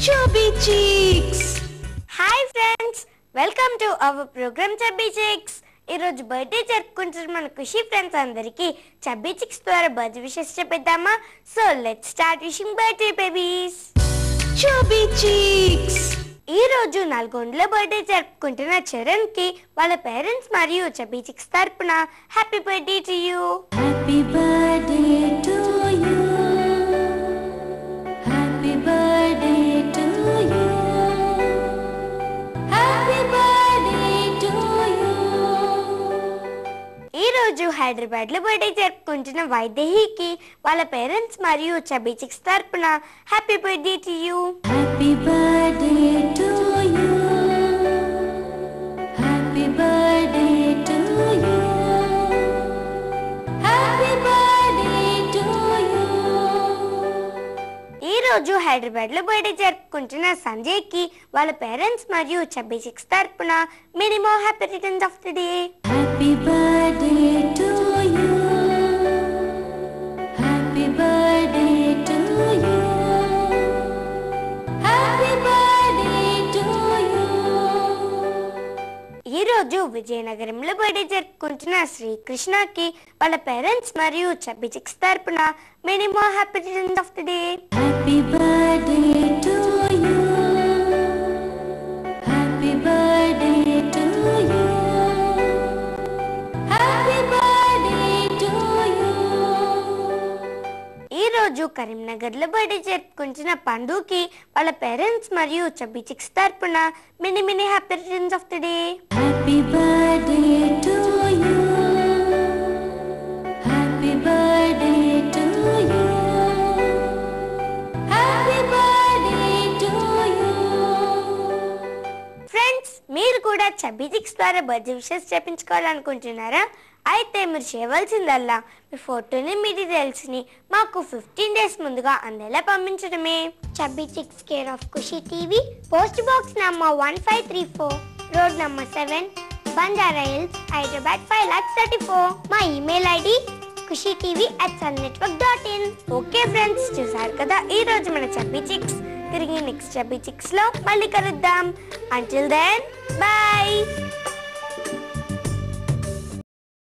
Chubby Cheeks. Hi friends, welcome to our program Chubby Cheeks. ఈ రోజు birthday జరుపుకుంటున్న మన ఖుషి ఫ్రెండ్స్ అందరికి చబ్బీ చిక్స్ ద్వారా బర్త్డే విషెస్ చెప్పేద్దామా? So let's start wishing birthday babies. Chubby Cheeks. ఈ రోజు నల్గొండలో బర్త్డే జరుపుకుంటున్న చరణ్ కి వాళ్ళ పేరెంట్స్ మరియు చబ్బీ చిక్స్ తరపున happy birthday to you. Happy birthday to you. Happy birthday to you. Happy birthday to you. ఈ రోజు హైదరాబాద్ లో బర్త్డే జరుపుకుంటున్న వైదేహికి వాళ్ళ పేరెంట్స్ మరియు చబ్బీ చిక్స్ తరపున happy birthday to you. Happy birthday to you. Happy birthday to you. Happy birthday to you. ఈ రోజు హైదరాబాద్ లో బర్త్డే జరుపుకుంటున్న సంజయ్ కి వాళ్ళ పేరెంట్స్ మరియు చబ్బీ చిక్స్ తరపున minimum happy returns of the day. Happy birthday to you. Happy birthday to you. Happy birthday to you. ఈ రోజు విజయనగరంలో బర్త్డే జరుపుకుంటున్న శ్రీకృష్ణకి వాళ్ళ పేరెంట్స్ మరియు చబ్బీ చిక్స్ తరపున minimum happy returns of the day. Happy birthday to you. Happy birthday to you. Happy birthday to you. ఈ రోజు కరీంనగర్ లో బర్త్డే జరుపుకుంటున్న పండుకి వాళ్ళ పేరెంట్స్ మరియు చబ్బీ చిక్స్ తరపున mini happy returns of the day. Happy birthday to you. Happy birthday to you. Happy birthday to you. Friends, మీరు కూడా chubby cheeks ద్వారా బర్త్డే విషెస్ చెప్పించుకోవాలనుకుంటున్నారా? అయితే మీరు చేయవలసిందల్లా మీ ఫోటోని మీ డీటెయిల్స్ని మాకు 15 days ముందుగా అందేలా పంపించడమే. Chubby cheeks care of Khushi TV, post box number 1534, road number 7, Banjara hills, Hyderabad 5,34,000. మా email ID khushitv@sunnetwork.in. Okay friends, చూసారు కదా ఈ రోజు మన చబ్బీ చిక్స్. తిరిగి నెక్స్ట్ చబ్బీ చిక్స్ లో మళ్ళీ కలుద్దాం. Until then, by.